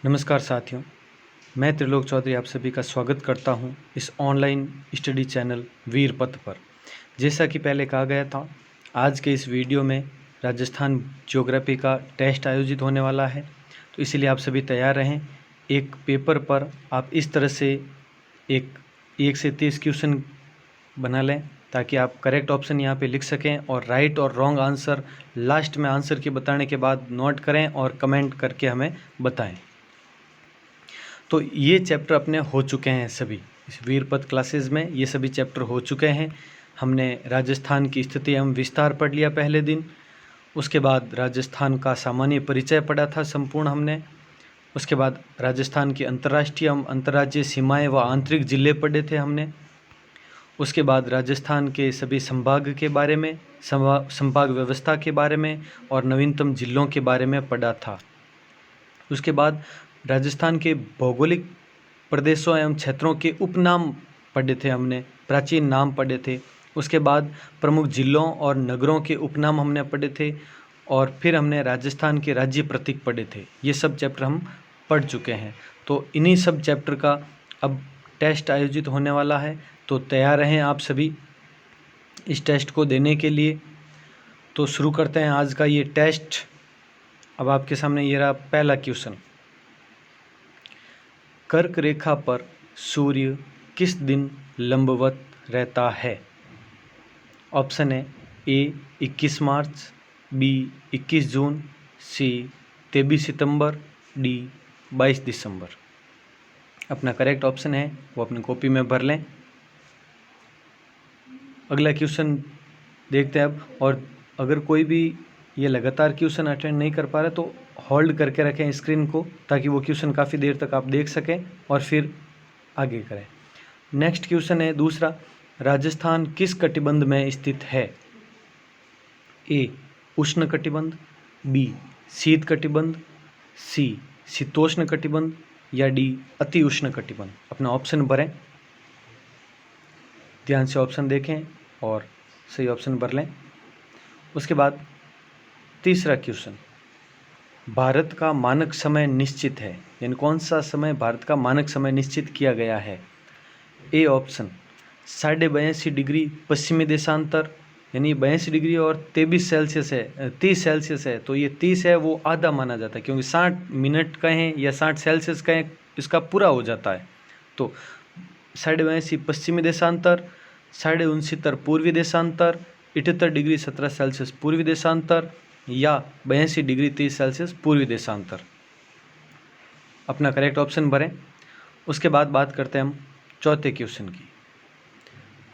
नमस्कार साथियों, मैं त्रिलोक चौधरी आप सभी का स्वागत करता हूं इस ऑनलाइन स्टडी चैनल वीरपथ पर। जैसा कि पहले कहा गया था, आज के इस वीडियो में राजस्थान ज्योग्राफी का टेस्ट आयोजित होने वाला है, तो इसीलिए आप सभी तैयार रहें। एक पेपर पर आप इस तरह से एक से 30 क्वेश्चन बना लें ताकि आप करेक्ट ऑप्शन यहाँ पे लिख सकें और राइट और रॉन्ग आंसर लास्ट में आंसर के बताने के बाद नोट करें और कमेंट करके हमें बताएं। तो ये चैप्टर अपने हो चुके हैं सभी इस वीरपथ क्लासेस में, ये सभी चैप्टर हो चुके हैं। हमने राजस्थान की स्थिति एवं विस्तार पढ़ लिया पहले दिन, उसके बाद राजस्थान का सामान्य परिचय पढ़ा था संपूर्ण हमने, उसके बाद राजस्थान की अंतर्राष्ट्रीय एवं अंतर्राज्यीय सीमाएं व आंतरिक जिले पढ़े थे हमने, उसके बाद राजस्थान के सभी संभाग के बारे में, संभाग व्यवस्था के बारे में और नवीनतम जिलों के बारे में पढ़ा था। उसके बाद राजस्थान के भौगोलिक प्रदेशों एवं क्षेत्रों के उपनाम पढ़े थे हमने, प्राचीन नाम पढ़े थे। उसके बाद प्रमुख जिलों और नगरों के उपनाम हमने पढ़े थे और फिर हमने राजस्थान के राज्य प्रतीक पढ़े थे। ये सब चैप्टर हम पढ़ चुके हैं। तो इन्हीं सब चैप्टर का अब टेस्ट आयोजित होने वाला है, तो तैयार रहें आप सभी इस टेस्ट को देने के लिए। तो शुरू करते हैं आज का ये टेस्ट। अब आपके सामने ये रहा पहला क्वेश्चन। कर्क रेखा पर सूर्य किस दिन लंबवत रहता है? ऑप्शन है ए 21 मार्च, बी 21 जून, सी 23 सितंबर, डी 22 दिसंबर। अपना करेक्ट ऑप्शन है वो अपनी कॉपी में भर लें। अगला क्वेश्चन देखते हैं अब। और अगर कोई भी ये लगातार क्वेश्चन अटेंड नहीं कर पा रहा तो होल्ड करके रखें स्क्रीन को, ताकि वो क्वेश्चन काफ़ी देर तक आप देख सकें और फिर आगे करें। नेक्स्ट क्वेश्चन है दूसरा, राजस्थान किस कटिबंध में स्थित है? ए उष्ण कटिबंध, बी शीत कटिबंध, सी शीतोष्ण कटिबंध या डी अति उष्ण कटिबंध। अपना ऑप्शन भरें, ध्यान से ऑप्शन देखें और सही ऑप्शन भर लें। उसके बाद तीसरा क्वेश्चन, भारत का मानक समय निश्चित है, यानी कौन सा समय भारत का मानक समय निश्चित किया गया है? ए ऑप्शन 82.5 डिग्री पश्चिमी देशांतर, यानी 82 डिग्री और 23 सेल्सियस है, 30 सेल्सियस है, तो ये 30 है वो आधा माना जाता है, क्योंकि 60 मिनट कहें या 60 सेल्सियस कहें इसका पूरा हो जाता है। तो 82.5 पश्चिमी देशांतर, 69.5 पूर्वी देशांतर, 78 डिग्री 17 सेल्सियस पूर्वी देशांतर या 82 डिग्री 30 सेल्सियस पूर्वी देशांतर। अपना करेक्ट ऑप्शन भरें। उसके बाद बात करते हैं हम चौथे क्वेश्चन की।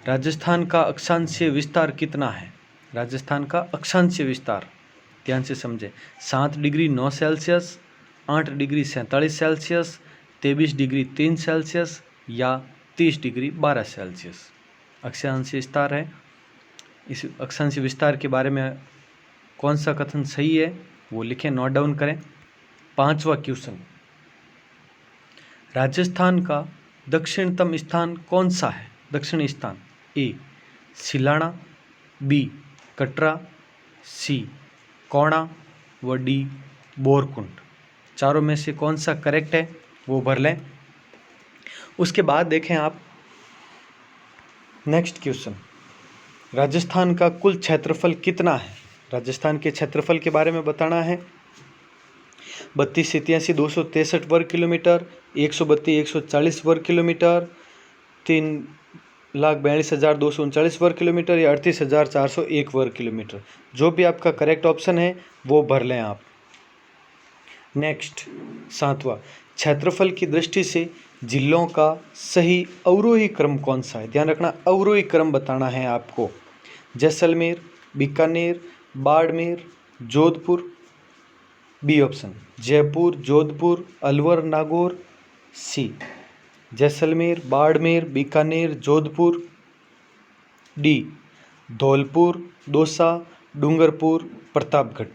राजस्थान का अक्षांशीय विस्तार कितना है? राजस्थान का अक्षांशीय विस्तार ध्यान से समझें। 7 degree 9 Celsius, 8 degree 47 Celsius, 23 degree 3 Celsius या 30 डिग्री 12 सेल्सियस अक्षांशीय विस्तार है। इस अक्षांशीय विस्तार के बारे में कौन सा कथन सही है वो लिखें, नोट डाउन करें। पांचवा क्वेश्चन, राजस्थान का दक्षिणतम स्थान कौन सा है? दक्षिणी स्थान, ए सिलाना, बी कटरा, सी कोणा व डी बोरकुंड। चारों में से कौन सा करेक्ट है वो भर लें। उसके बाद देखें आप नेक्स्ट क्वेश्चन, राजस्थान का कुल क्षेत्रफल कितना है? राजस्थान के क्षेत्रफल के बारे में बताना है। 32 से 83 263 वर्ग किलोमीटर, 132 140 वर्ग किलोमीटर, 3,42,239 वर्ग किलोमीटर या 38,401 वर्ग किलोमीटर। जो भी आपका करेक्ट ऑप्शन है वो भर लें आप। नेक्स्ट सातवां, क्षेत्रफल की दृष्टि से जिलों का सही अवरोही क्रम कौन सा है? ध्यान रखना, अवरोही क्रम बताना है आपको। Jaisalmer, Bikaner, Barmer, Jodhpur. B option Jaipur, Jodhpur, Alwar, Nagaur. C Jaisalmer, Barmer, Bikaner, Jodhpur. D Dholpur, Dausa, Dungarpur, Pratapgarh.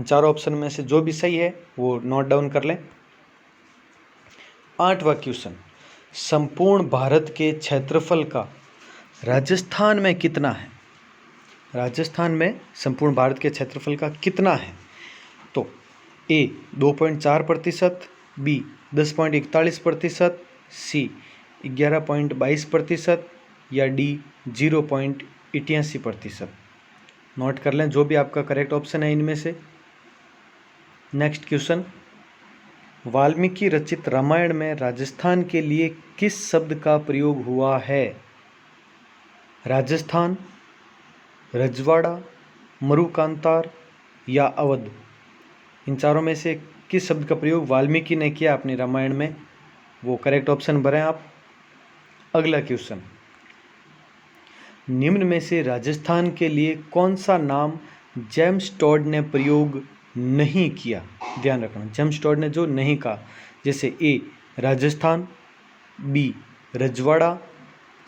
चारों ऑप्शन में से जो भी सही है वो नोट डाउन कर लें। आठवां क्वेश्चन, संपूर्ण भारत के क्षेत्रफल का राजस्थान में कितना है? राजस्थान में संपूर्ण भारत के क्षेत्रफल का कितना है? तो ए 2.4%, बी 10.41%, सी 11.22% या डी 0.88%। नोट कर लें जो भी आपका करेक्ट ऑप्शन है इनमें से। नेक्स्ट क्वेश्चन, वाल्मीकि रचित रामायण में राजस्थान के लिए किस शब्द का प्रयोग हुआ है? राजस्थान, रजवाड़ा, मरुकांतार या अवध। इन चारों में से किस शब्द का प्रयोग वाल्मीकि ने किया अपने रामायण में? वो करेक्ट ऑप्शन भरें आप। अगला क्वेश्चन, निम्न में से राजस्थान के लिए कौन सा नाम जेम्स टॉड ने प्रयोग नहीं किया? ध्यान रखना, जेम्स टॉड ने जो नहीं कहा, जैसे ए राजस्थान, बी रजवाड़ा,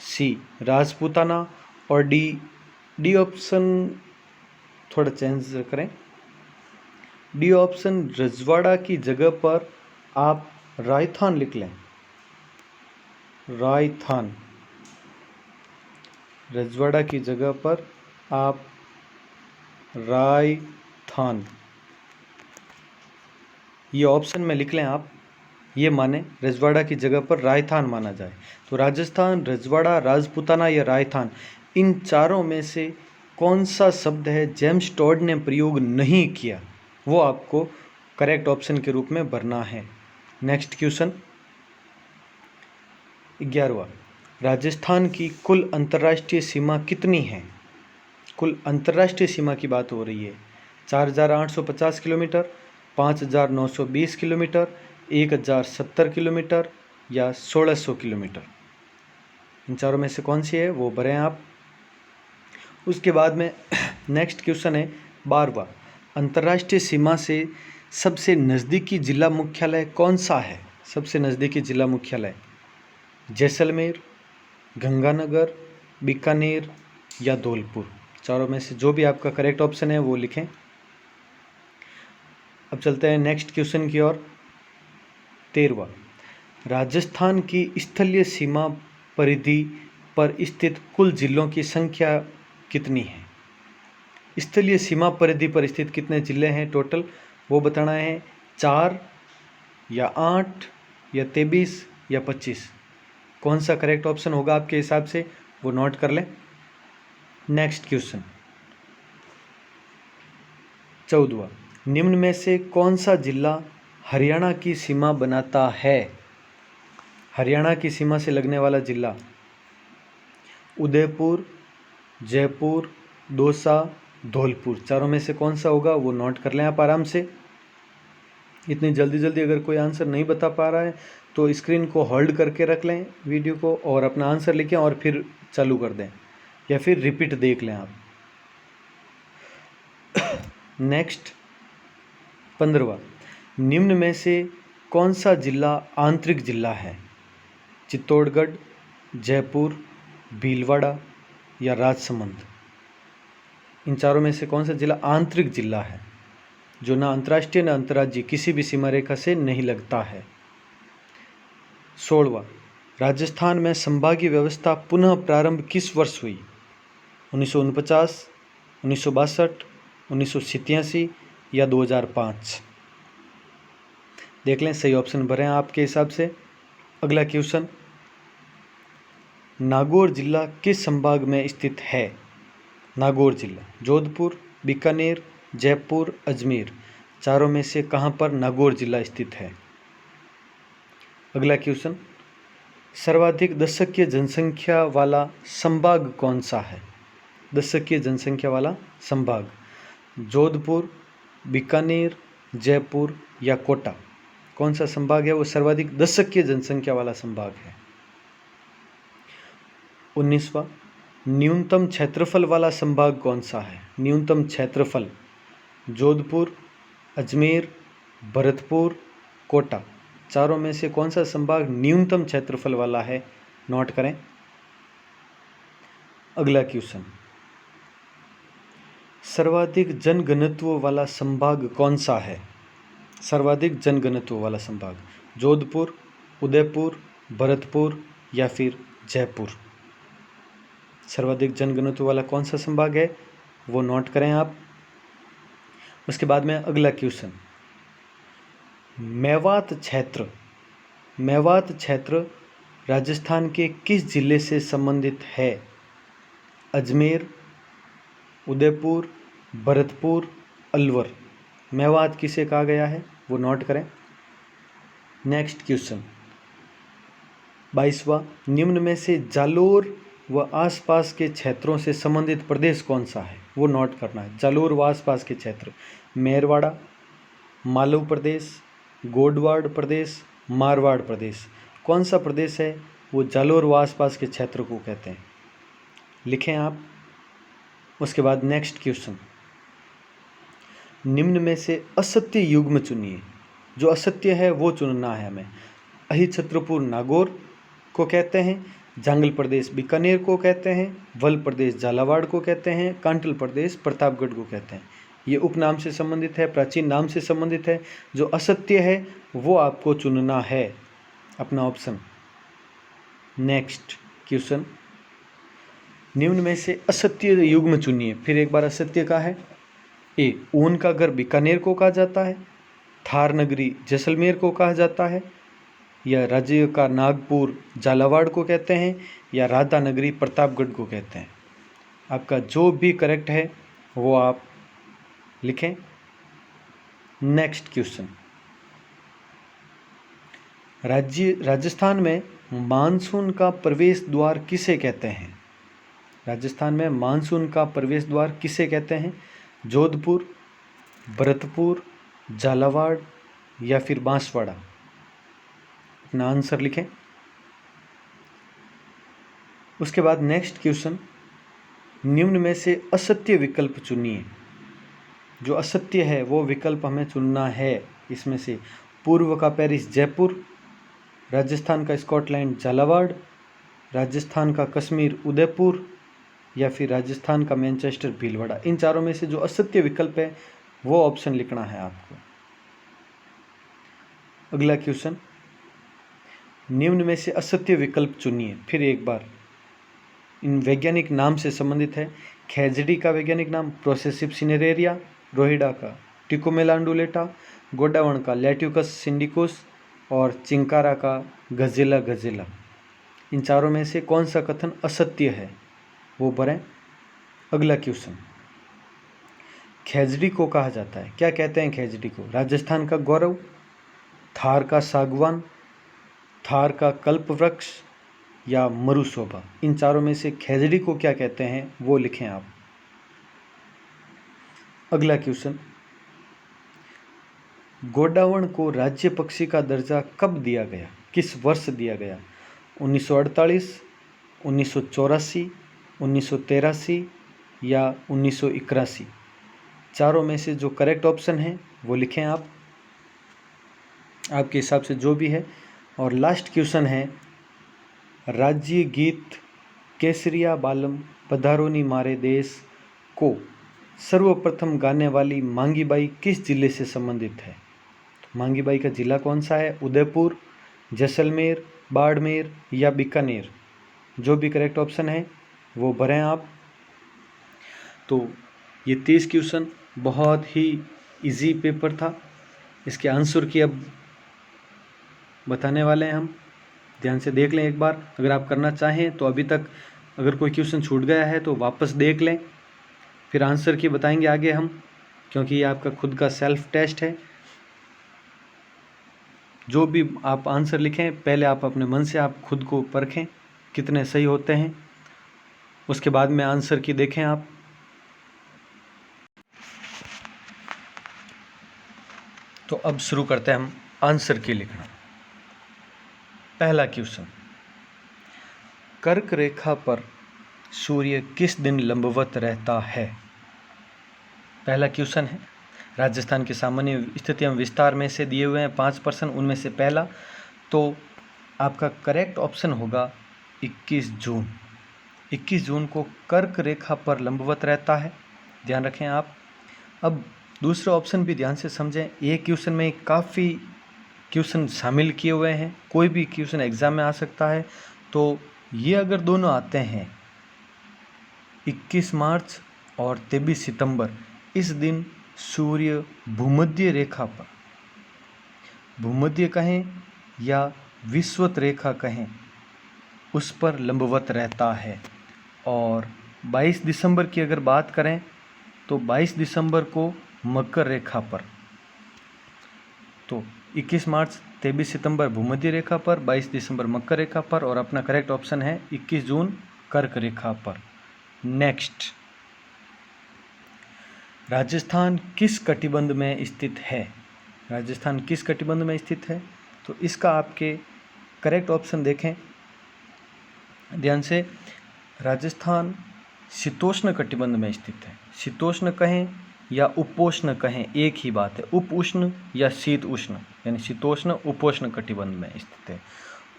सी राजपूताना और डी ऑप्शन थोड़ा चेंज करें। डी ऑप्शन रजवाड़ा की जगह पर आप रायथान लिख लें। रायथान, रजवाड़ा की जगह पर आप रायथान, ये ऑप्शन में लिख लें आप। ये माने रजवाड़ा की जगह पर रायथान माना जाए। तो राजस्थान, रजवाड़ा, राजपूताना या रायथान, इन चारों में से कौन सा शब्द है जेम्स टॉड ने प्रयोग नहीं किया? वो आपको करेक्ट ऑप्शन के रूप में भरना है। नेक्स्ट क्वेश्चन 11वां, राजस्थान की कुल अंतर्राष्ट्रीय सीमा कितनी है? कुल अंतर्राष्ट्रीय सीमा की बात हो रही है। 4,850 किलोमीटर, 5,920 किलोमीटर, 1,070 किलोमीटर या 1,600 किलोमीटर। इन चारों में से कौन सी है वो भरें आप। उसके बाद में नेक्स्ट क्वेश्चन है 12वां, अंतर्राष्ट्रीय सीमा से सबसे नज़दीकी जिला मुख्यालय कौन सा है? सबसे नज़दीकी जिला मुख्यालय जैसलमेर, गंगानगर, बीकानेर या धौलपुर। चारों में से जो भी आपका करेक्ट ऑप्शन है वो लिखें। अब चलते हैं नेक्स्ट क्वेश्चन की ओर। 13वां, राजस्थान की स्थलीय सीमा परिधि पर स्थित कुल जिलों की संख्या कितनी है? स्थलीय सीमा परिधि पर स्थित कितने जिले हैं टोटल, वो बताना है। 4 या 8 या 23 या 25। कौन सा करेक्ट ऑप्शन होगा आपके हिसाब से, वो नोट कर लें। नेक्स्ट क्वेश्चन 14वां, निम्न में से कौन सा जिला हरियाणा की सीमा बनाता है? हरियाणा की सीमा से लगने वाला जिला उदयपुर, जयपुर, दौसा, धौलपुर। चारों में से कौन सा होगा वो नोट कर लें आप आराम से। इतनी जल्दी जल्दी अगर कोई आंसर नहीं बता पा रहा है तो स्क्रीन को होल्ड करके रख लें वीडियो को और अपना आंसर लिखें और फिर चालू कर दें या फिर रिपीट देख लें आप। नेक्स्ट 15वां, निम्न में से कौन सा जिला आंतरिक जिला है? चित्तौड़गढ़, जयपुर, भीलवाड़ा या राजसमंद। इन चारों में से कौन सा जिला आंतरिक जिला है जो ना अंतर्राष्ट्रीय ना अंतर्राज्यीय किसी भी सीमा रेखा से नहीं लगता है? 16वां, राजस्थान में संभागीय व्यवस्था पुनः प्रारंभ किस वर्ष हुई? 1949, 1962, 1987 या 2005। देख लें, सही ऑप्शन भरें आपके हिसाब से। अगला क्वेश्चन, नागौर जिला किस संभाग में स्थित है? नागौर जिला जोधपुर, बीकानेर, जयपुर, अजमेर। चारों में से कहाँ पर नागौर जिला स्थित है? अगला क्वेश्चन, सर्वाधिक दशकीय जनसंख्या वाला संभाग कौन सा है? दशकीय जनसंख्या वाला संभाग जोधपुर, बीकानेर, जयपुर या कोटा। कौन सा संभाग है वो सर्वाधिक दशकीय जनसंख्या वाला संभाग है? 19वां, न्यूनतम क्षेत्रफल वाला संभाग कौन सा है? न्यूनतम क्षेत्रफल जोधपुर, अजमेर, भरतपुर, कोटा। चारों में से कौन सा संभाग न्यूनतम क्षेत्रफल वाला है? नोट करें। अगला क्वेश्चन, सर्वाधिक जनघनत्व वाला संभाग कौन सा है? सर्वाधिक जनघनत्व वाला संभाग जोधपुर, उदयपुर, भरतपुर या फिर जयपुर। सर्वाधिक जनघनत्व वाला कौन सा संभाग है वो नोट करें आप। उसके बाद में अगला क्वेश्चन, मेवात क्षेत्र राजस्थान के किस जिले से संबंधित है? अजमेर, उदयपुर, भरतपुर, अलवर। मेवात किसे कहा गया है वो नोट करें। नेक्स्ट क्वेश्चन 22वां, निम्न में से जालोर व आसपास के क्षेत्रों से संबंधित प्रदेश कौन सा है वो नोट करना है। जालोर व आसपास के क्षेत्र, मेरवाड़ा, मालव प्रदेश, गोडवाड़ प्रदेश, मारवाड़ प्रदेश। कौन सा प्रदेश है वो जालोर व आसपास के क्षेत्र को कहते हैं, लिखें आप। उसके बाद नेक्स्ट क्वेश्चन, निम्न में से असत्य युग्म चुनिए। जो असत्य है वो चुनना है हमें। अहिछत्रपुर नागौर को कहते हैं, जांगल प्रदेश बीकानेर को कहते हैं, वल प्रदेश झालावाड़ को कहते हैं, कांटल प्रदेश प्रतापगढ़ को कहते हैं। ये उपनाम से संबंधित है, प्राचीन नाम से संबंधित है। जो असत्य है वो आपको चुनना है अपना ऑप्शन। नेक्स्ट क्वेश्चन, निम्न में से असत्य युग्म चुनिए। फिर एक बार असत्य का है। ए, ऊन का घर बीकानेर को कहा जाता है, थार नगरी जैसलमेर को कहा जाता है, या राज्य का नागपुर झालावाड़ को कहते हैं, या राधा नगरी प्रतापगढ़ को कहते हैं। आपका जो भी करेक्ट है वो आप लिखें। नेक्स्ट क्वेश्चन, राजस्थान में मानसून का प्रवेश द्वार किसे कहते हैं? राजस्थान में मानसून का प्रवेश द्वार किसे कहते हैं? जोधपुर, भरतपुर, झालावाड़ या फिर बांसवाड़ा। अपना आंसर लिखें। उसके बाद नेक्स्ट क्वेश्चन, निम्न में से असत्य विकल्प चुनिए। जो असत्य है वो विकल्प हमें चुनना है। इसमें से पूर्व का पेरिस जयपुर, राजस्थान का स्कॉटलैंड झालावाड़, राजस्थान का कश्मीर उदयपुर, या फिर राजस्थान का मैनचेस्टर भीलवाड़ा। इन चारों में से जो असत्य विकल्प है वो ऑप्शन लिखना है आपको। अगला क्वेश्चन, निम्न में से असत्य विकल्प चुनिए। फिर एक बार इन वैज्ञानिक नाम से संबंधित है। खेजड़ी का वैज्ञानिक नाम प्रोसेसिव सिनेरेरिया, रोहिडा का टिकोमेलांडुलेटा, गोडावण का लैट्यूकस सिंडिकोस और चिंकारा का गजेला गजेला। इन चारों में से कौन सा कथन असत्य है वो भरें। अगला क्वेश्चन, खेजड़ी को कहा जाता है, क्या कहते हैं खेजड़ी को? राजस्थान का गौरव, थार का सागवान, थार का कल्प वृक्ष या मरुशोभा। इन चारों में से खेजड़ी को क्या कहते हैं वो लिखें आप। अगला क्वेश्चन, गोडावण को राज्य पक्षी का दर्जा कब दिया गया, किस वर्ष दिया गया? 1948, 1984, 1983 या 1981। चारों में से जो करेक्ट ऑप्शन है वो लिखें आप, आपके हिसाब से जो भी है। और लास्ट क्वेश्चन है, राज्य गीत केसरिया बालम पधारोनी मारे देश को सर्वप्रथम गाने वाली मांगी बाई किस जिले से संबंधित है? तो मांगी बाई का जिला कौन सा है? उदयपुर, जैसलमेर, बाड़मेर या बीकानेर। जो भी करेक्ट ऑप्शन है वो भरें आप। तो ये 30 क्वेश्चन बहुत ही इजी पेपर था। इसके आंसर की अब बताने वाले हैं हम, ध्यान से देख लें एक बार। अगर आप करना चाहें तो अभी तक अगर कोई क्वेश्चन छूट गया है तो वापस देख लें, फिर आंसर की बताएंगे आगे हम, क्योंकि ये आपका खुद का सेल्फ टेस्ट है। जो भी आप आंसर लिखें पहले आप अपने मन से आप खुद को परखें कितने सही होते हैं, उसके बाद में आंसर की देखें आप। तो अब शुरू करते हैं हम आंसर की लिखना। पहला क्वेश्चन, कर्क रेखा पर सूर्य किस दिन लंबवत रहता है? पहला क्वेश्चन है। राजस्थान की सामान्य स्थिति एवं विस्तार में से दिए हुए हैं 5 प्रश्न, उनमें से पहला, तो आपका करेक्ट ऑप्शन होगा 21 जून। 21 जून को कर्क रेखा पर लंबवत रहता है, ध्यान रखें आप। अब दूसरा ऑप्शन भी ध्यान से समझें। ये क्वेश्चन में काफ़ी क्वेश्चन शामिल किए हुए हैं, कोई भी क्वेश्चन एग्जाम में आ सकता है। तो ये अगर दोनों आते हैं 21 मार्च और 23 सितंबर, इस दिन सूर्य भूमध्य रेखा पर भूमध्य कहें या विषुवत रेखा कहें, उस पर लंबवत रहता है। और 22 दिसंबर की अगर बात करें तो 22 दिसंबर को मकर रेखा पर, तो 21 मार्च 23 सितंबर भूमध्य रेखा पर, 22 दिसंबर मकर रेखा पर, और अपना करेक्ट ऑप्शन है 21 जून कर्क रेखा पर। नेक्स्ट, राजस्थान किस कटिबंध में स्थित है? राजस्थान किस कटिबंध में स्थित है? तो इसका आपके करेक्ट ऑप्शन देखें ध्यान से। राजस्थान शीतोष्ण कटिबंध में स्थित है। शीतोष्ण कहें या उपोष्ण कहें, एक ही बात है। उप उष्ण या शीत उष्ण, यानी शीतोष्ण उपोष्ण कटिबंध में स्थित है।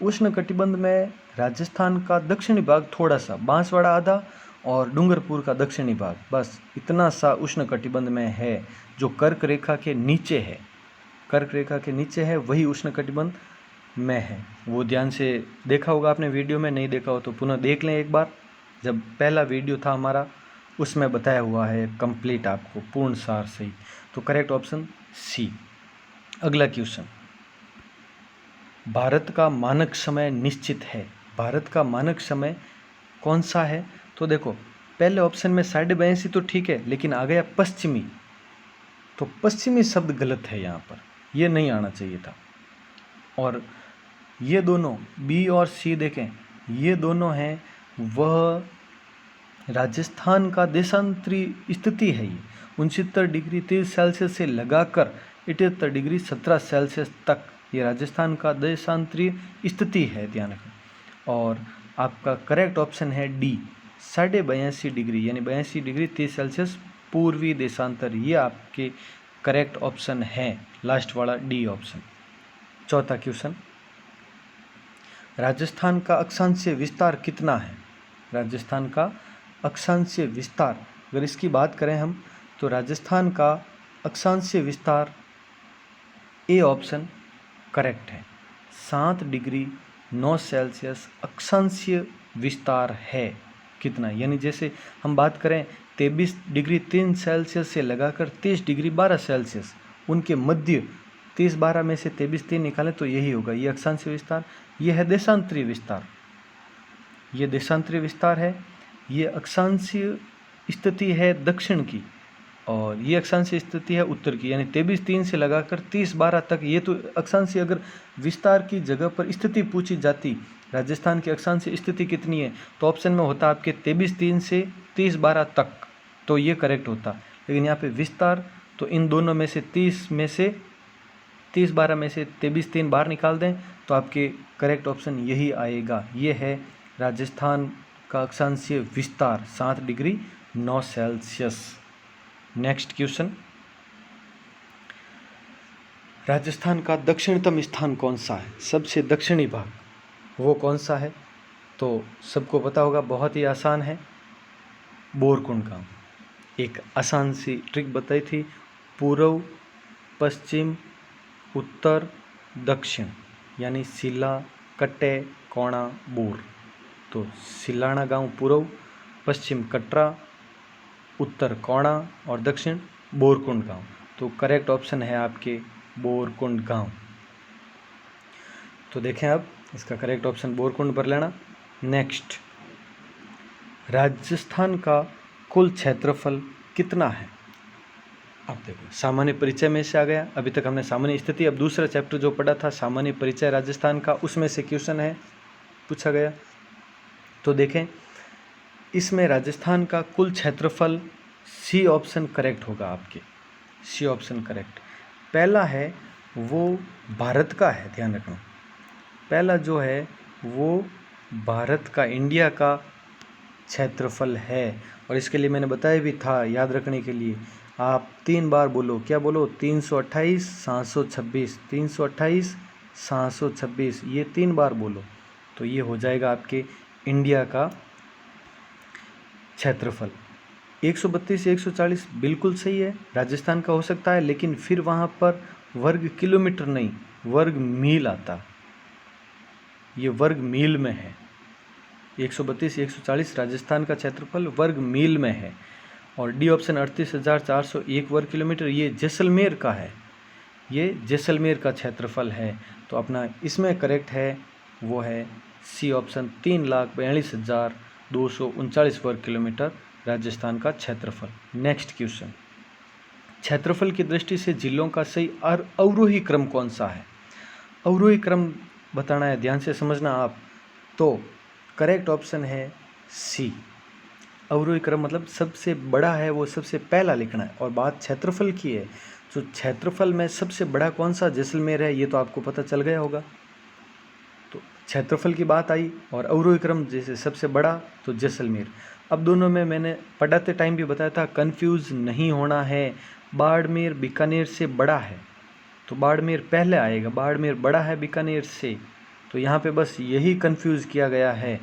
उष्ण कटिबंध में राजस्थान का दक्षिणी भाग थोड़ा सा, बांसवाड़ा आधा और डूंगरपुर का दक्षिणी भाग, बस इतना सा उष्ण कटिबंध में है जो कर्क रेखा के नीचे है। कर्क रेखा के नीचे है, वही उष्ण कटिबंध में है। वो ध्यान से देखा होगा आपने वीडियो में, नहीं देखा हो तो पुनः देख लें एक बार। जब पहला वीडियो था हमारा उसमें बताया हुआ है कंप्लीट आपको पूर्ण सार सही। तो करेक्ट ऑप्शन सी। अगला क्वेश्चन, भारत का मानक समय निश्चित है। भारत का मानक समय कौन सा है? तो देखो, पहले ऑप्शन में 82.5 तो ठीक है, लेकिन आ गया पश्चिमी, तो पश्चिमी शब्द गलत है यहाँ पर, ये नहीं आना चाहिए था। और ये दोनों बी और सी देखें, ये दोनों हैं वह राजस्थान का देशांतरी स्थिति है। ये 69 डिग्री 30 सेल्सियस से लगाकर 78 डिग्री 17 सेल्सियस तक ये राजस्थान का देशांतरी स्थिति है, ध्यान रखें। और आपका करेक्ट ऑप्शन है डी, 82.5 डिग्री यानी 82 डिग्री 30 सेल्सियस पूर्वी देशांतर। ये आपके करेक्ट ऑप्शन है, लास्ट वाला डी ऑप्शन। चौथा क्वेश्चन, राजस्थान का अक्षांशीय विस्तार कितना है? राजस्थान का अक्षांशीय विस्तार, अगर इसकी बात करें हम, तो राजस्थान का अक्षांशीय विस्तार ए ऑप्शन करेक्ट है, 7 डिग्री 9 सेल्सियस अक्षांशीय विस्तार है। कितना, यानी जैसे हम बात करें 23 डिग्री 3 सेल्सियस से लगाकर 23 डिग्री 12 सेल्सियस, उनके मध्य 30-12 में से 23-3 निकालें तो यही होगा, ये अक्षांशीय विस्तार। ये है देशांतरीय विस्तार, ये देशांतरीय विस्तार है। ये अक्षांशीय स्थिति है दक्षिण की और ये अक्षांशीय स्थिति है उत्तर की, यानी 23-3 से लगाकर 30-12 तक। ये तो अक्षांशीय, अगर विस्तार की जगह पर स्थिति पूछी जाती राजस्थान की अक्षांशीय स्थिति कितनी है, तो ऑप्शन में होता आपके 23-3 से 30-12 तक, तो ये करेक्ट होता। लेकिन यहाँ पे विस्तार, तो इन दोनों में से 30-12 में से 23-3 बाहर निकाल दें तो आपके करेक्ट ऑप्शन यही आएगा। ये है राजस्थान का अक्षांशीय विस्तार 7 degree 9 Celsius. Next question, Rajasthan का दक्षिणतम स्थान कौन सा है? सबसे दक्षिणी भाग वो कौन सा है? तो सबको पता होगा, बहुत ही आसान है, बोरकुंड गांव। एक आसान सी ट्रिक बताई थी, पूर्व पश्चिम उत्तर दक्षिण, यानी सिला कट्टे कोणा बोर। तो सिलाना गांव पूर्व, पश्चिम कटरा, उत्तर कोणा और दक्षिण बोरकुंड गांव। तो करेक्ट ऑप्शन है आपके बोरकुंड गांव। तो देखें अब इसका करेक्ट ऑप्शन बोरकुंड पर लेना। नेक्स्ट, राजस्थान का कुल क्षेत्रफल कितना है? अब देखो, सामान्य परिचय में से आ गया, अभी तक हमने सामान्य स्थिति, अब दूसरा चैप्टर जो पढ़ा था सामान्य परिचय राजस्थान का, उसमें से क्वेश्चन है पूछा गया। तो देखें, इसमें राजस्थान का कुल क्षेत्रफल सी ऑप्शन करेक्ट होगा आपके, सी ऑप्शन करेक्ट। पहला है वो भारत का है, ध्यान रखना, पहला जो है वो भारत का, इंडिया का क्षेत्रफल है। और इसके लिए मैंने बताया भी था, याद रखने के लिए आप 3 बार बोलो, क्या बोलो? 328 726, 328 726, ये 3 बार बोलो, तो ये हो जाएगा आपके इंडिया का क्षेत्रफल। 132 140 बिल्कुल सही है, राजस्थान का हो सकता है, लेकिन फिर वहाँ पर वर्ग किलोमीटर नहीं, वर्ग मील आता, ये वर्ग मील में है। 132 140 राजस्थान का क्षेत्रफल वर्ग मील में है। और डी ऑप्शन 38,401 वर्ग किलोमीटर, ये जैसलमेर का है, ये जैसलमेर का क्षेत्रफल है। तो अपना इसमें करेक्ट है वो है सी ऑप्शन, 3,42,239 वर्ग किलोमीटर राजस्थान का क्षेत्रफल। नेक्स्ट क्वेश्चन, क्षेत्रफल की दृष्टि से जिलों का सही अवरोही क्रम कौन सा है? अवरोही क्रम बताना है, ध्यान से समझना आप। तो करेक्ट ऑप्शन है सी, अवरोही क्रम मतलब सबसे बड़ा है वो सबसे पहला लिखना है। और बात क्षेत्रफल की है, तो क्षेत्रफल में सबसे बड़ा कौन सा जैसलमेर है, ये तो आपको पता चल गया होगा। तो क्षेत्रफल की बात आई और अवरोही क्रम जैसे सबसे बड़ा तो जैसलमेर। अब दोनों में मैंने पढ़ाते टाइम भी बताया था, कंफ्यूज नहीं होना है। बाड़मेर बीकानेर से बड़ा है तो बाड़मेर पहले आएगा, बाड़मेर बड़ा है बीकानेर से। तो यहाँ पे बस यही कंफ्यूज किया गया है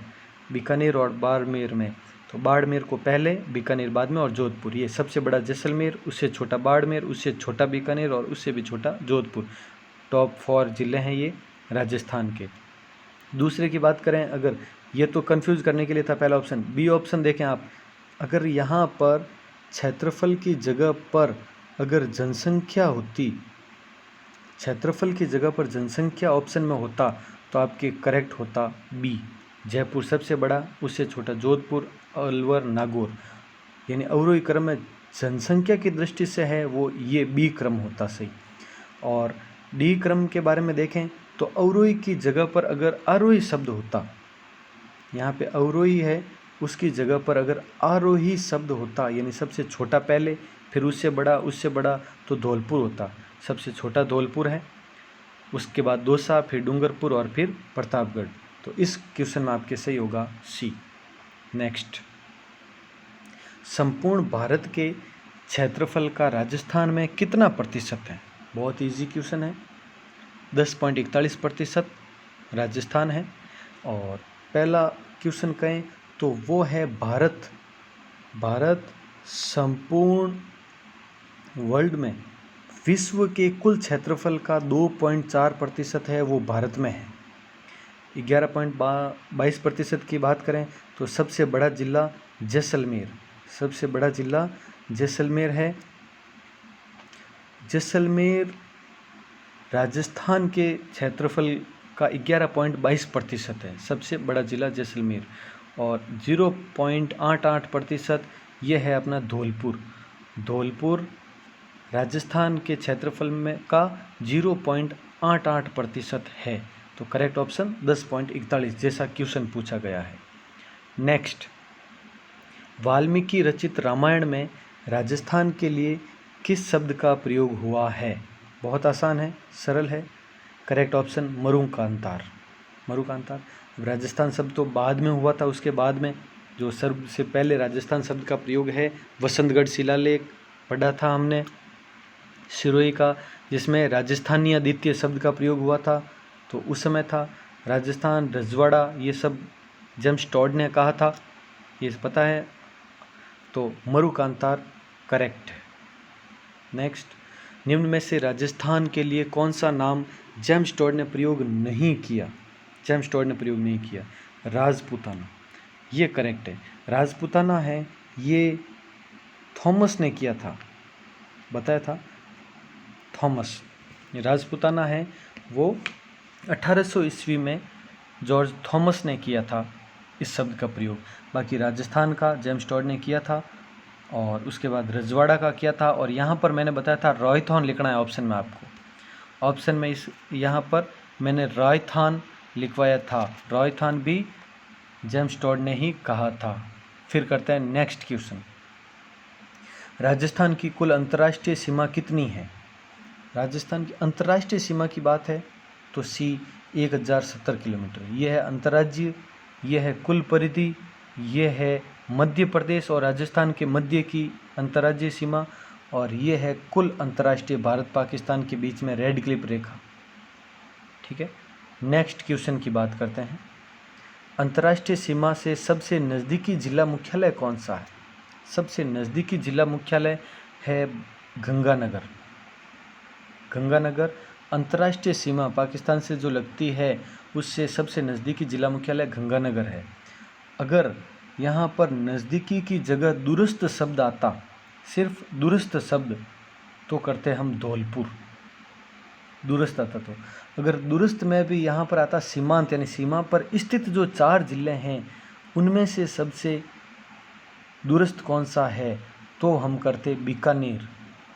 बीकानेर और बाड़मेर में। तो बाड़मेर को पहले, बीकानेर बाद में, और जोधपुर ये सबसे बड़ा जैसलमेर, उससे छोटा बाड़मेर, उससे छोटा बीकानेर और उससे भी छोटा जोधपुर। टॉप 4 ज़िले हैं ये राजस्थान के। दूसरे की बात करें अगर, ये तो कंफ्यूज करने के लिए था पहला ऑप्शन। बी ऑप्शन देखें आप, अगर यहाँ पर क्षेत्रफल की जगह पर अगर जनसंख्या होती, क्षेत्रफल की जगह पर जनसंख्या ऑप्शन में होता तो आपके करेक्ट होता बी, जयपुर सबसे बड़ा, उससे छोटा जोधपुर, अलवर, नागौर। यानी अवरोही क्रम में जनसंख्या की दृष्टि से है वो ये बी क्रम होता सही। और डी क्रम के बारे में देखें तो अवरोही की जगह पर अगर आरोही शब्द होता, यहाँ पे अवरोही है उसकी जगह पर अगर आरोही शब्द होता, यानी सबसे छोटा पहले फिर उससे बड़ा, तो धौलपुर होता। सबसे छोटा धौलपुर है, उसके बाद दौसा, फिर डूंगरपुर और फिर प्रतापगढ़। तो इस क्वेश्चन में आपके सही होगा सी। नेक्स्ट, संपूर्ण भारत के क्षेत्रफल का राजस्थान में कितना प्रतिशत है? बहुत इजी क्वेश्चन है, 10.41% राजस्थान है। और पहला क्वेश्चन कहें तो वो है भारत संपूर्ण वर्ल्ड में विश्व के कुल क्षेत्रफल का 2.4% है, वो भारत में है। 11.22% की बात करें तो सबसे बड़ा जिला जैसलमेर, सबसे बड़ा जिला जैसलमेर है। जैसलमेर राजस्थान के क्षेत्रफल का 11.22% है, सबसे बड़ा जिला जैसलमेर। और 0.88% यह है अपना धौलपुर राजस्थान के क्षेत्रफल में का 0.88% है। तो करेक्ट ऑप्शन 10.41 जैसा क्वेश्चन पूछा गया है। नेक्स्ट, वाल्मीकि रचित रामायण में राजस्थान के लिए किस शब्द का प्रयोग हुआ है? बहुत आसान है, सरल है। Correct option मरुकांतार। राजस्थान शब्द तो बाद में हुआ था, उसके बाद में जो सबसे पहले राजस्थान शब्द का प्रयोग है वसंतगढ़ शिलालेख पढ़ा था हमने सिरोही का, जिसमें राजस्थानी द्वितीय शब्द का प्रयोग हुआ था। तो उस समय था राजस्थान, रजवाड़ा, ये सब जेम्स टॉड ने कहा था, ये पता है। तो मरुकांतार करेक्ट है। नेक्स्ट, निम्न में से राजस्थान के लिए कौन सा नाम जेम्स टॉड ने प्रयोग नहीं किया? राजपूताना, ये करेक्ट है। राजपूताना है ये थॉमस ने किया था, बताया था थॉमस। राजपूताना है वो 1800 ईस्वी में जॉर्ज थॉमस ने किया था इस शब्द का प्रयोग। बाकी राजस्थान का जेम्स टॉड ने किया था और उसके बाद रजवाड़ा का किया था। और यहाँ पर मैंने बताया था रॉयथॉन लिखना है ऑप्शन में आपको। ऑप्शन में इस यहाँ पर मैंने रॉयथॉन लिखवाया था, रॉयथॉन भी जेम्स टॉड ने ही कहा था। फिर करते हैं नेक्स्ट क्वेश्चन, राजस्थान की कुल अंतर्राष्ट्रीय सीमा कितनी है? राजस्थान की अंतर्राष्ट्रीय सीमा की बात है तो सी 1070 किलोमीटर, यह है अंतर्राज्यीय, यह है कुल परिधि, यह है मध्य प्रदेश और राजस्थान के मध्य की अंतर्राज्यीय सीमा, और यह है कुल अंतर्राष्ट्रीय भारत पाकिस्तान के बीच में रेड क्लिप रेखा। ठीक है, नेक्स्ट क्वेश्चन की बात करते हैं, अंतर्राष्ट्रीय सीमा से सबसे नज़दीकी जिला मुख्यालय कौन सा है? सबसे नज़दीकी जिला मुख्यालय है गंगानगर। अंतर्राष्ट्रीय सीमा पाकिस्तान से जो लगती है उससे सबसे नज़दीकी जिला मुख्यालय गंगानगर है। अगर यहाँ पर नज़दीकी की जगह दूरस्थ शब्द आता, सिर्फ दूरस्थ शब्द, तो करते हम धौलपुर। दूरस्थ आता तो। अगर दूरस्थ में भी यहाँ पर आता सीमांत यानी सीमा पर स्थित जो 4 जिले हैं उनमें से सबसे दूरस्थ कौन सा है, तो हम करते बीकानेर।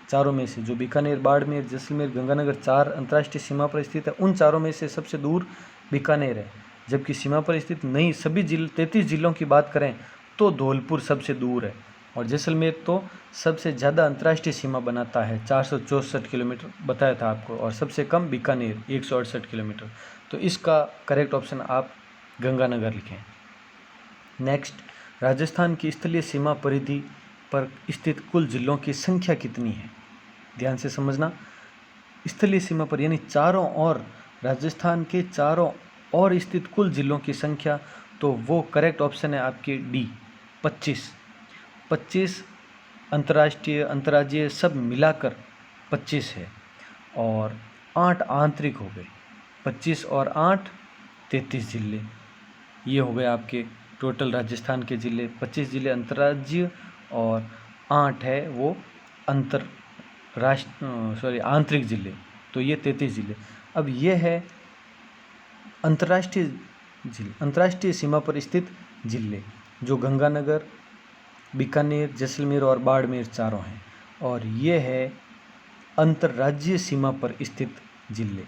चारों में से जो बीकानेर, बाड़मेर, जैसलमेर, गंगानगर 4 अंतर्राष्ट्रीय सीमा पर स्थित है, उन चारों में से सबसे दूर बीकानेर है। जबकि सीमा पर स्थित नहीं सभी 33 जिलों की बात करें तो धौलपुर सबसे दूर है, और जैसलमेर तो सबसे ज़्यादा अंतर्राष्ट्रीय सीमा बनाता है 464 किलोमीटर बताया था आपको, और सबसे कम बीकानेर 168 किलोमीटर। तो इसका करेक्ट ऑप्शन आप गंगानगर लिखें। नेक्स्ट, राजस्थान की स्थलीय सीमा परिधि पर स्थित कुल जिलों की संख्या कितनी है? ध्यान से समझना। स्थलीय सीमा पर यानी चारों ओर, राजस्थान के चारों ओर स्थित कुल जिलों की संख्या, तो वो करेक्ट ऑप्शन है आपकी डी 25। 25 अंतर्राष्ट्रीय अंतर्राज्यीय सब मिलाकर 25 है, और 8 आंतरिक हो गए। 25 और 8 33 जिले, ये हो गए आपके टोटल राजस्थान के ज़िले। 25 ज़िले अंतर्राज्यीय और 8 है वो आंतरिक ज़िले, तो ये 33 ज़िले। अब ये है अंतर्राष्ट्रीय ज़िले, अंतर्राष्ट्रीय सीमा पर स्थित ज़िले, जो गंगानगर, बीकानेर, जैसलमेर और बाड़मेर चारों हैं, और ये है अंतर्राज्यीय सीमा पर स्थित ज़िले।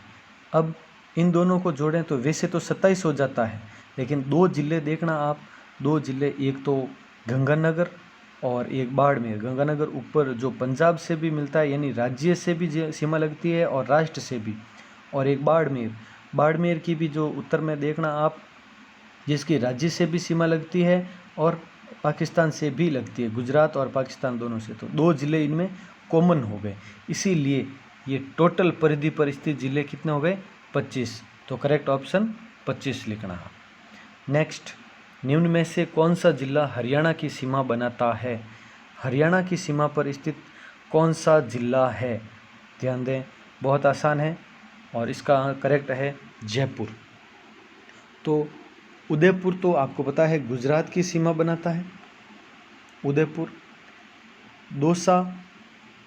अब इन दोनों को जोड़ें तो वैसे तो 27 हो जाता है, लेकिन 2 ज़िले देखना आप, 2 ज़िले, एक तो गंगानगर और एक बाड़मेर। गंगानगर ऊपर जो पंजाब से भी मिलता है, यानी राज्य से भी सीमा लगती है और राष्ट्र से भी, और एक बाड़मेर, बाड़मेर की भी जो उत्तर में देखना आप, जिसकी राज्य से भी सीमा लगती है और पाकिस्तान से भी लगती है, गुजरात और पाकिस्तान दोनों से। तो 2 ज़िले इनमें कॉमन हो गए, इसीलिए ये टोटल परिधि पर स्थित ज़िले कितने हो गए? 25। तो करेक्ट ऑप्शन 25 लिखना है। नेक्स्ट, निम्न में से कौन सा जिला हरियाणा की सीमा बनाता है? हरियाणा की सीमा पर स्थित कौन सा जिला है? ध्यान दें, बहुत आसान है, और इसका करेक्ट है जयपुर। तो उदयपुर तो आपको पता है गुजरात की सीमा बनाता है, उदयपुर। दौसा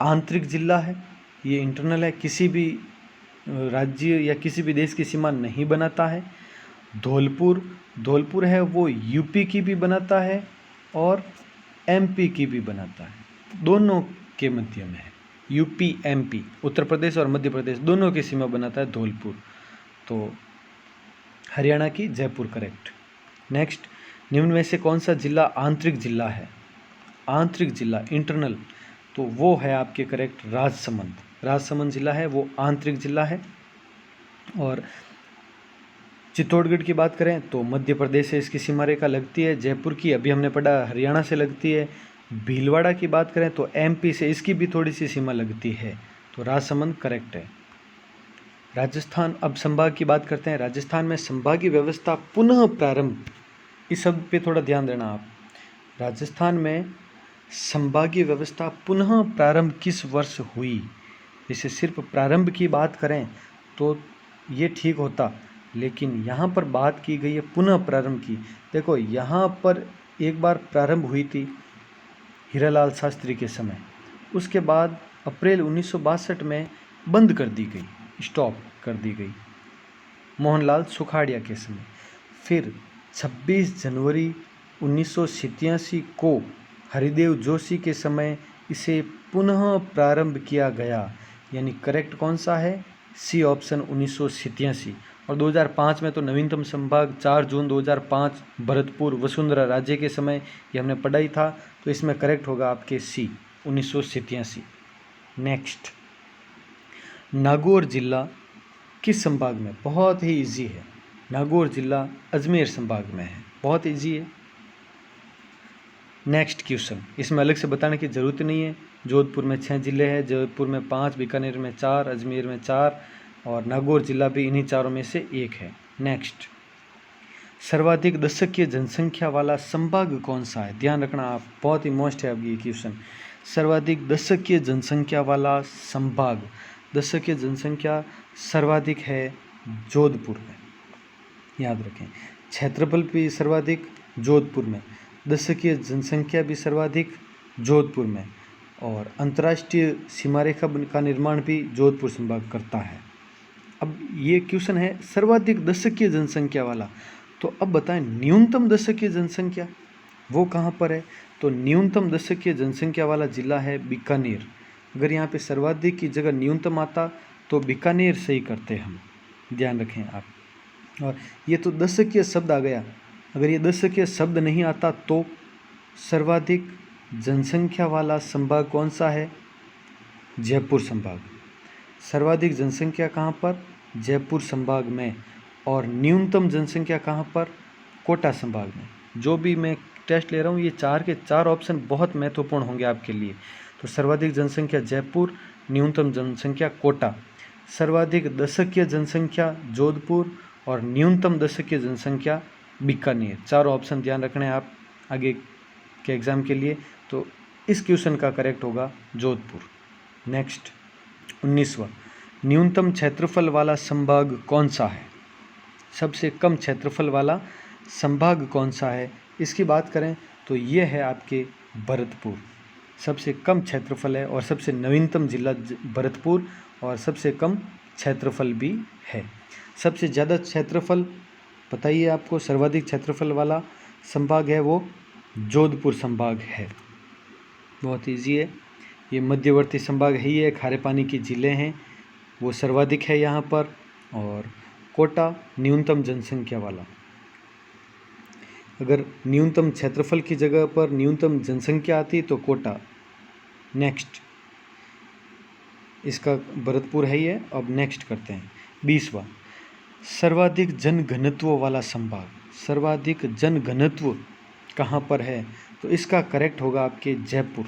आंतरिक जिला है, ये इंटरनल है, किसी भी राज्य या किसी भी देश की सीमा नहीं बनाता है। धौलपुर है वो यूपी की भी बनाता है और एमपी की भी बनाता है, दोनों के मध्य में है। यूपी एमपी, उत्तर प्रदेश और मध्य प्रदेश दोनों की सीमा बनाता है धौलपुर। तो हरियाणा की जयपुर करेक्ट। नेक्स्ट, निम्न में से कौन सा जिला आंतरिक जिला है? आंतरिक जिला इंटरनल, तो वो है आपके करेक्ट राजसमंद। राजसमंद जिला है वो आंतरिक जिला है। और चित्तौड़गढ़ की बात करें तो मध्य प्रदेश से इसकी सीमा रेखा लगती है। जयपुर की अभी हमने पढ़ा हरियाणा से लगती है। भीलवाड़ा की बात करें तो एमपी से इसकी भी थोड़ी सी सीमा लगती है, तो राजसमंद करेक्ट है। राजस्थान, अब संभाग की बात करते हैं। राजस्थान में संभागीय व्यवस्था पुनः प्रारंभ, इस शब्द पे थोड़ा ध्यान देना आप। राजस्थान में संभागीय व्यवस्था पुनः प्रारंभ किस वर्ष हुई? जैसे सिर्फ प्रारंभ की बात करें तो ये ठीक होता, लेकिन यहाँ पर बात की गई है पुनः प्रारंभ की। देखो यहाँ पर एक बार प्रारंभ हुई थी हीरालाल शास्त्री के समय, उसके बाद अप्रैल 1962 में बंद कर दी गई, स्टॉप कर दी गई मोहनलाल सुखाड़िया के समय। फिर 26 जनवरी 1987 को हरिदेव जोशी के समय इसे पुनः प्रारंभ किया गया, यानी करेक्ट कौन सा है? C option 1987। और 2005 में तो नवीनतम संभाग 4 जून 2005 भरतपुर वसुंधरा राज्य के समय, ये हमने पढ़ा ही था, तो इसमें करेक्ट होगा आपके सी 1987। नेक्स्ट, नागौर जिला किस संभाग में? बहुत ही इजी है, नागौर जिला अजमेर संभाग में है, बहुत इजी है। नेक्स्ट क्वेश्चन, इसमें अलग से बताने की ज़रूरत नहीं है। जोधपुर में 6 जिले हैं, जयपुर में 5, बीकानेर में 4, अजमेर में 4, और नागौर जिला भी इन्हीं चारों में से एक है। नेक्स्ट, सर्वाधिक दशकीय जनसंख्या वाला संभाग कौन सा है? ध्यान रखना आप, बहुत ही मोस्ट है अब ये क्वेश्चन। सर्वाधिक दशकीय जनसंख्या वाला संभाग, दशकीय जनसंख्या सर्वाधिक है जोधपुर में, याद रखें। क्षेत्रफल भी सर्वाधिक जोधपुर में, दशकीय जनसंख्या भी सर्वाधिक जोधपुर में, और अंतर्राष्ट्रीय सीमा रेखा का निर्माण भी जोधपुर संभाग करता है। अब ये क्वेश्चन है सर्वाधिक दशकीय जनसंख्या वाला, तो अब बताएं न्यूनतम दशकीय जनसंख्या वो कहाँ पर है। तो न्यूनतम दशकीय जनसंख्या वाला जिला है बीकानेर। अगर यहाँ पे सर्वाधिक की जगह न्यूनतम आता तो बीकानेर सही करते हम, ध्यान रखें आप। और ये तो दशकीय शब्द आ गया, अगर ये दशकीय शब्द नहीं आता तो सर्वाधिक जनसंख्या वाला संभाग कौन सा है, जयपुर संभाग। सर्वाधिक जनसंख्या कहाँ पर, जयपुर संभाग में, और न्यूनतम जनसंख्या कहाँ पर, कोटा संभाग में। जो भी मैं टेस्ट ले रहा हूँ ये 4 के 4 ऑप्शन बहुत महत्वपूर्ण होंगे आपके लिए। तो सर्वाधिक जनसंख्या जयपुर, न्यूनतम जनसंख्या कोटा, सर्वाधिक दशकीय जनसंख्या जोधपुर और न्यूनतम दशकीय जनसंख्या बीकानेर। 4 ऑप्शन ध्यान रखने हैं आप आगे के एग्ज़ाम के लिए। तो इस क्वेश्चन का करेक्ट होगा जोधपुर। नेक्स्ट 19वां, न्यूनतम क्षेत्रफल वाला संभाग कौन सा है। सबसे कम क्षेत्रफल वाला संभाग कौन सा है, इसकी बात करें तो ये है आपके भरतपुर। सबसे कम क्षेत्रफल है और सबसे नवीनतम जिला भरतपुर, और सबसे कम क्षेत्रफल भी है। सबसे ज़्यादा क्षेत्रफल बताइए आपको, सर्वाधिक क्षेत्रफल वाला संभाग है वो जोधपुर संभाग है। बहुत इजी है, ये मध्यवर्ती संभाग है, ये खारे पानी की झीलें हैं वो सर्वाधिक है यहाँ पर, और कोटा न्यूनतम जनसंख्या वाला। अगर न्यूनतम क्षेत्रफल की जगह पर न्यूनतम जनसंख्या आती तो कोटा। नेक्स्ट, इसका भरतपुर है ये। अब नेक्स्ट करते हैं 20वां, सर्वाधिक जनघनत्व वाला संभाग। सर्वाधिक जनघनत्व कहाँ पर है, तो इसका करेक्ट होगा आपके जयपुर।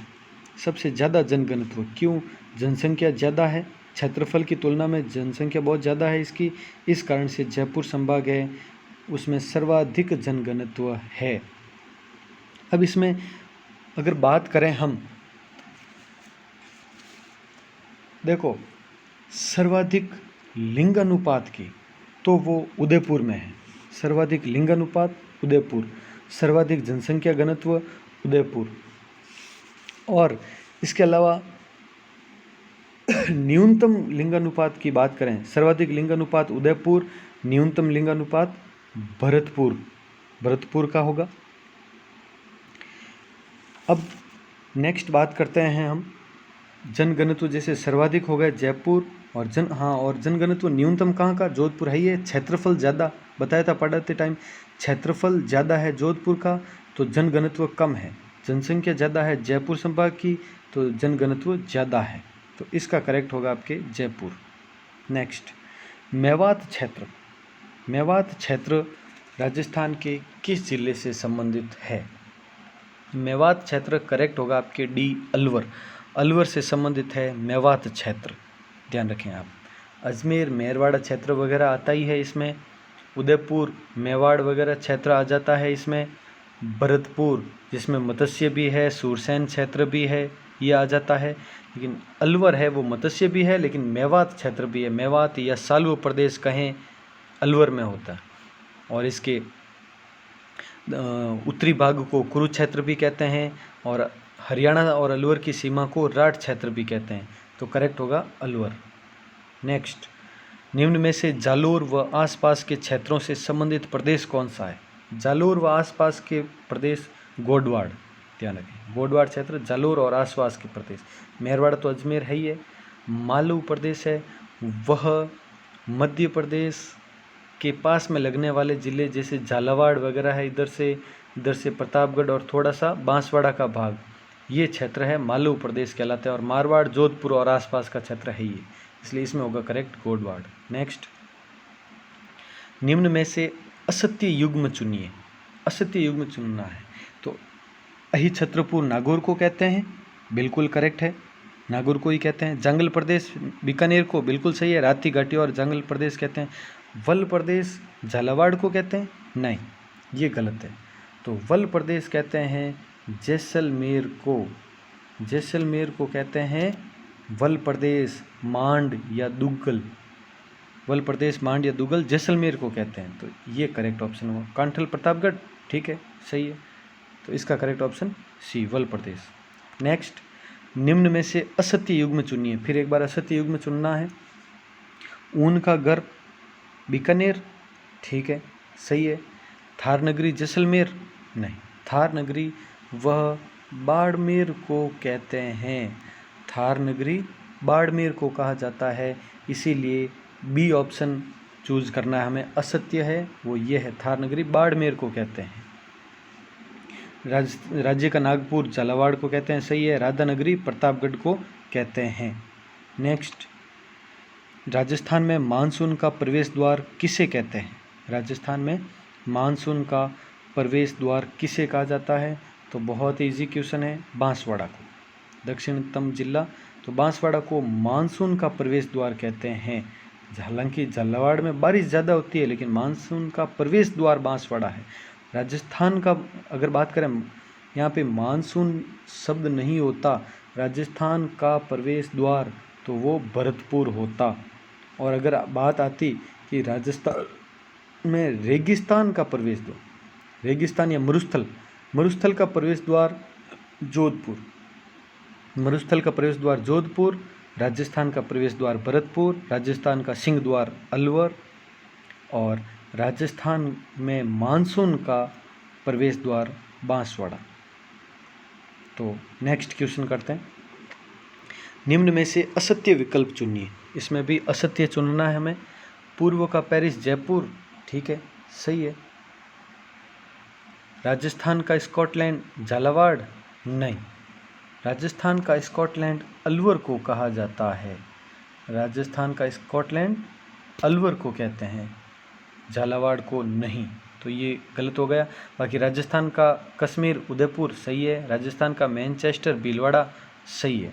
सबसे ज़्यादा जनघनत्व, क्यों, जनसंख्या ज़्यादा है, क्षेत्रफल की तुलना में जनसंख्या बहुत ज़्यादा है इसकी, इस कारण से जयपुर संभाग है उसमें सर्वाधिक जनघनत्व है। अब इसमें अगर बात करें हम, देखो सर्वाधिक लिंगानुपात की, तो वो उदयपुर में है। सर्वाधिक लिंगानुपात उदयपुर, सर्वाधिक जनसंख्या घनत्व उदयपुर, और इसके अलावा न्यूनतम लिंगानुपात की बात करें, सर्वाधिक लिंगानुपात उदयपुर, न्यूनतम लिंगानुपात भरतपुर, भरतपुर का होगा। अब नेक्स्ट बात करते हैं हम जनघनत्व, जैसे सर्वाधिक हो गए जयपुर, और और जनघनत्व न्यूनतम कहाँ का, जोधपुर है। ये क्षेत्रफल ज़्यादा बताया था पढ़ाते टाइम, क्षेत्रफल ज़्यादा है जोधपुर का तो जनघनत्व कम है, जनसंख्या ज़्यादा है जयपुर संभाग की तो जनघनत्व ज़्यादा है, तो इसका करेक्ट होगा आपके जयपुर। नेक्स्ट, मेवात क्षेत्र। मेवात क्षेत्र राजस्थान के किस जिले से संबंधित है। मेवात क्षेत्र करेक्ट होगा आपके डी, अलवर। अलवर से संबंधित है मेवात क्षेत्र, ध्यान रखें आप। अजमेर मेरवाड़ा क्षेत्र वगैरह आता ही है इसमें, उदयपुर मेवाड़ वगैरह क्षेत्र आ जाता है इसमें, भरतपुर जिसमें मत्स्य भी है, सूरसैन क्षेत्र भी है, ये आ जाता है। लेकिन अलवर है वो मत्स्य भी है लेकिन मेवात क्षेत्र भी है। मेवात या सालू प्रदेश कहें, अलवर में होता है। और इसके उत्तरी भाग को कुरुक्षेत्र भी कहते हैं, और हरियाणा और अलवर की सीमा को राठ क्षेत्र भी कहते हैं, तो करेक्ट होगा अलवर। नेक्स्ट, निम्न में से जालोर व आसपास के क्षेत्रों से संबंधित प्रदेश कौन सा है। जालोर व आसपास के प्रदेश गोडवाड़, ध्यान रखें, गोडवाड़ क्षेत्र जालोर और आसपास के प्रदेश। मेरवाड़ा तो अजमेर है ही है। मालू प्रदेश है वह मध्य प्रदेश के पास में लगने वाले ज़िले जैसे झालावाड़ वगैरह है, इधर से प्रतापगढ़ और थोड़ा सा बांसवाड़ा का भाग, ये क्षेत्र है मालू प्रदेश कहलाते हैं। और मारवाड़ जोधपुर और आसपास का क्षेत्र है ये, इसलिए इसमें होगा करेक्ट गोडवाड़। नेक्स्ट, निम्न में से असत्य युग्म चुनिए। असत्य युग्म चुनना है तो अहिछत्रपुर नागौर को कहते हैं, बिल्कुल करेक्ट है, नागौर को ही कहते हैं। जंगल प्रदेश बीकानेर को, बिल्कुल सही है, राती घाटी और जंगल प्रदेश कहते हैं। वल प्रदेश झालावाड़ को कहते हैं, नहीं ये गलत है। तो वल प्रदेश कहते हैं जैसलमेर को, जैसलमेर को कहते हैं वल प्रदेश, मांड या दुग्गल, वल प्रदेश मांड या दुग्गल जैसलमेर को कहते हैं, तो ये करेक्ट ऑप्शन हुआ। कांठल प्रतापगढ़, ठीक है, सही है, तो इसका करेक्ट ऑप्शन सी, वल प्रदेश। नेक्स्ट, निम्न में से असत्य युग्म चुनिए। फिर एक बार असत्य युग्म चुनना है। ऊन का घर बीकानेर, ठीक है, सही है। थार नगरी जैसलमेर, नहीं। थार नगरी वह बाड़मेर को कहते हैं। थार नगरी बाड़मेर को कहा जाता है, इसीलिए बी ऑप्शन चूज करना है हमें। असत्य है वो ये है, थार नगरी बाड़मेर को कहते हैं। राज्य का नागपुर झालावाड़ को कहते हैं, सही है। राधा नगरी प्रतापगढ़ को कहते हैं। नेक्स्ट, राजस्थान में मानसून का प्रवेश द्वार किसे कहते हैं? राजस्थान में मानसून का प्रवेश द्वार किसे कहा जाता है? तो बहुत इजी क्वेश्चन है, बांसवाड़ा को। दक्षिणतम जिला, तो बांसवाड़ा को मानसून का प्रवेश द्वार कहते हैं। हालांकि झालावाड़ में बारिश ज़्यादा होती है, लेकिन मानसून का प्रवेश द्वार बांसवाड़ा है। राजस्थान का अगर बात करें, यहाँ पे मानसून शब्द नहीं होता, राजस्थान का प्रवेश द्वार तो वो भरतपुर होता। और अगर बात आती कि राजस्थान में रेगिस्तान का प्रवेश द्वार, रेगिस्तान या मरुस्थल का प्रवेश द्वार जोधपुर, मरुस्थल का प्रवेश द्वार जोधपुर, राजस्थान का प्रवेश द्वार भरतपुर, राजस्थान का सिंह द्वार अलवर, और राजस्थान में मानसून का प्रवेश द्वार बांसवाड़ा। तो नेक्स्ट क्वेश्चन करते हैं। निम्न में से असत्य विकल्प चुनिए। इसमें भी असत्य चुनना है हमें। पूर्व का पेरिस जयपुर, ठीक है, सही है। राजस्थान का स्कॉटलैंड झालावाड़, नहीं। राजस्थान का स्कॉटलैंड अलवर को कहा जाता है। राजस्थान का स्कॉटलैंड अलवर को कहते हैं, झालावाड़ को नहीं। तो ये गलत हो गया। बाकी राजस्थान का कश्मीर उदयपुर सही है। राजस्थान का मैनचेस्टर भीलवाड़ा सही है।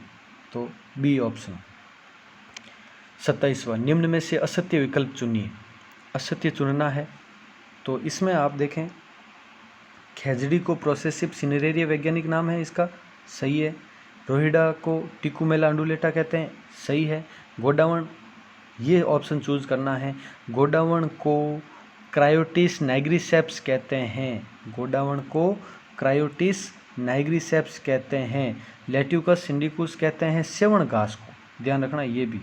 तो बी ऑप्शन। 27वां, निम्न में से असत्य विकल्प चुनिए। असत्य चुनना है, तो इसमें आप देखें, खेजड़ी को प्रोसेसिव सिनेरेरिया वैज्ञानिक नाम है इसका, सही है। रोहिड़ा को टिकुमेला अंडुलेटा कहते हैं, सही है। गोडावण, ये ऑप्शन चूज करना है। गोडावण को क्रायोटिस नाइग्रिसेप्स कहते हैं। गोडावण को क्रायोटिस नाइग्रिसेप्स कहते हैं। लेट्यूकस सिंडिकुस कहते हैं सेवण घास को, ध्यान रखना ये भी।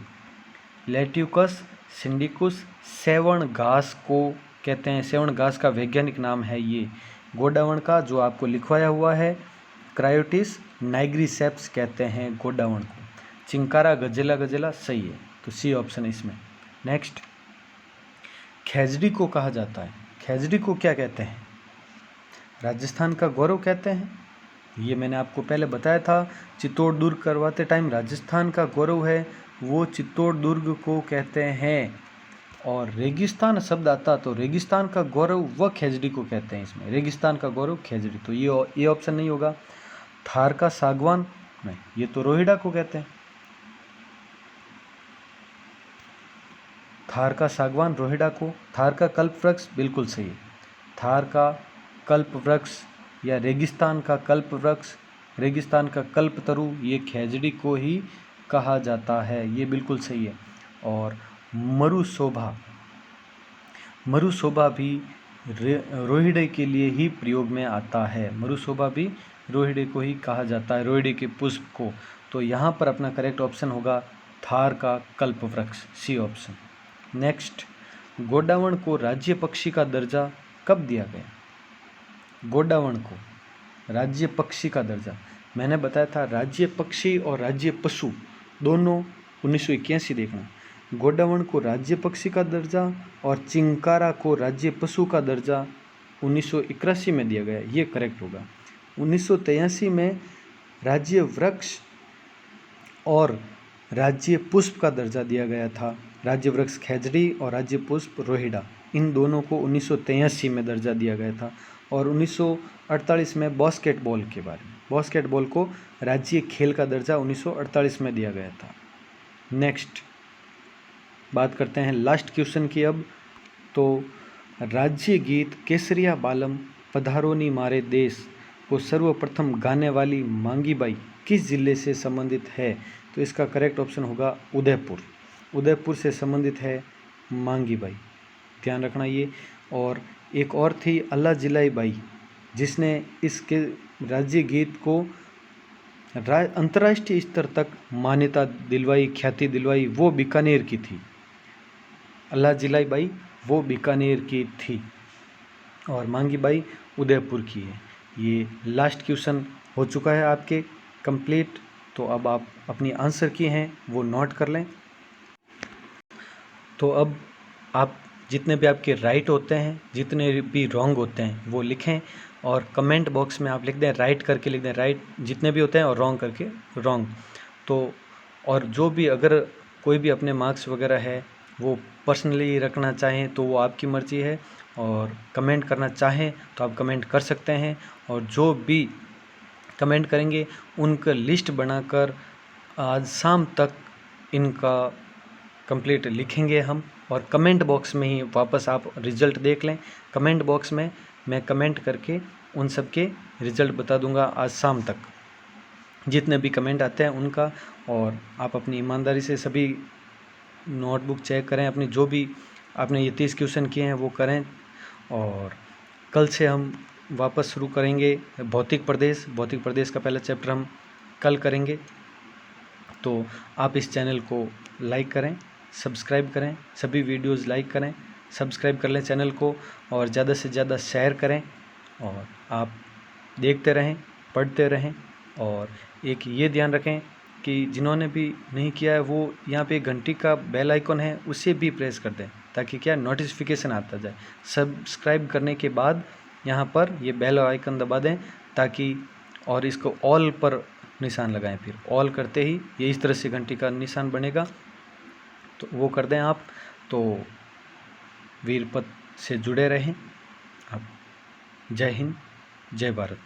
लेट्यूकस सिंडिकुस सेवण घास को कहते हैं, सेवण घास का वैज्ञानिक नाम है ये। गोडावण का जो आपको लिखवाया हुआ है क्रायोटिस नाइग्रिसेप्स कहते हैं गोडावण को। चिंकारा गजेला सही है, तो सी ऑप्शन इसमें। नेक्स्ट, खेजड़ी को कहा जाता है, खेजड़ी को क्या कहते हैं? राजस्थान का गौरव कहते हैं, ये मैंने आपको पहले बताया था। चित्तौड़ दुर्ग करवाते टाइम राजस्थान का गौरव है वो चित्तौड़ दुर्ग को कहते हैं। और रेगिस्तान शब्द आता तो रेगिस्तान का गौरव व खेजड़ी को कहते हैं। इसमें रेगिस्तान का गौरव खेजड़ी, तो ये ऑप्शन नहीं होगा। थार का सागवान, नहीं, ये तो रोहिड़ा को कहते हैं। थार का सागवान रोहिड़ा को। थार का कल्प वृक्ष बिल्कुल सही है। थार का कल्प वृक्ष या रेगिस्तान का कल्प वृक्ष, रेगिस्तान का कल्पतरु, ये खेजड़ी को ही कहा जाता है, ये बिल्कुल सही है। और मरुशोभा भी रोहिड़े के लिए ही प्रयोग में आता है। मरुशोभा भी रोहिड़े को ही कहा जाता है, रोहिड़े के पुष्प को। तो यहाँ पर अपना करेक्ट ऑप्शन होगा थार का कल्प वृक्ष, सी ऑप्शन। नेक्स्ट, गोडावण को राज्य पक्षी का दर्जा कब दिया गया? गोडावण को राज्य पक्षी का दर्जा, मैंने बताया था राज्य पक्षी और राज्य पशु दोनों 1981 देखना। गोडावण को राज्य पक्षी का दर्जा और चिंकारा को राज्य पशु का दर्जा 1981 में दिया गया, ये करेक्ट होगा। 1983 में राज्य वृक्ष और राज्य पुष्प का दर्जा दिया गया था। राज्य वृक्ष खेजड़ी और राज्य पुष्प रोहिड़ा, इन दोनों को 1983 में दर्जा दिया गया था। और 1948 में बास्केटबॉल के बारे में, बास्केटबॉल को राज्य खेल का दर्जा 1948 में दिया गया था। नेक्स्ट बात करते हैं लास्ट क्वेश्चन की अब। तो राज्य गीत केसरिया बालम पधारोनी मारे देश को सर्वप्रथम गाने वाली मांगीबाई किस जिले से संबंधित है? तो इसका करेक्ट ऑप्शन होगा उदयपुर। उदयपुर से संबंधित है मांगीबाई, ध्यान रखना ये। और एक और थी अल्लाह जिलाई बाई, जिसने इसके राज्य गीत को अंतर्राष्ट्रीय स्तर तक मान्यता दिलवाई, ख्याति दिलवाई, वो बीकानेर की थी। अल्लाह जिलाई बाई वो बीकानेर की थी और मांगी बाई उदयपुर की है। ये लास्ट क्वेश्चन हो चुका है आपके कंप्लीट। तो अब आप अपनी आंसर की हैं वो नोट कर लें। तो अब आप जितने भी आपके राइट होते हैं, जितने भी रॉन्ग होते हैं वो लिखें और कमेंट बॉक्स में आप लिख दें, राइट करके लिख दें राइट जितने भी होते हैं और रॉन्ग करके रॉन्ग। तो और जो भी अगर कोई भी अपने मार्क्स वगैरह है वो पर्सनली रखना चाहें तो वो आपकी मर्ज़ी है, और कमेंट करना चाहें तो आप कमेंट कर सकते हैं। और जो भी कमेंट करेंगे उनका लिस्ट बनाकर आज शाम तक इनका कंप्लीट लिखेंगे हम, और कमेंट बॉक्स में ही वापस आप रिज़ल्ट देख लें। कमेंट बॉक्स में मैं कमेंट करके उन सब के रिज़ल्ट बता दूंगा आज शाम तक, जितने भी कमेंट आते हैं उनका। और आप अपनी ईमानदारी से सभी नोटबुक चेक करें, अपनी जो भी आपने ये 30 क्वेश्चन किए हैं वो करें। और कल से हम वापस शुरू करेंगे भौतिक प्रदेश का पहला चैप्टर हम कल करेंगे। तो आप इस चैनल को लाइक करें, सब्सक्राइब करें, सभी वीडियोस लाइक करें, सब्सक्राइब कर लें चैनल को, और ज़्यादा से ज़्यादा शेयर करें। और आप देखते रहें, पढ़ते रहें। और एक ये ध्यान रखें कि जिन्होंने भी नहीं किया है वो यहाँ पे घंटी का बेल आइकन है उसे भी प्रेस कर दें, ताकि क्या नोटिफिकेशन आता जाए। सब्सक्राइब करने के बाद यहाँ पर ये बेल आइकन दबा दें, ताकि और इसको ऑल पर निशान लगाएं। फिर ऑल करते ही ये इस तरह से घंटी का निशान बनेगा, तो वो कर दें आप। तो वीरपत से जुड़े रहें आप। जय हिंद, जय भारत।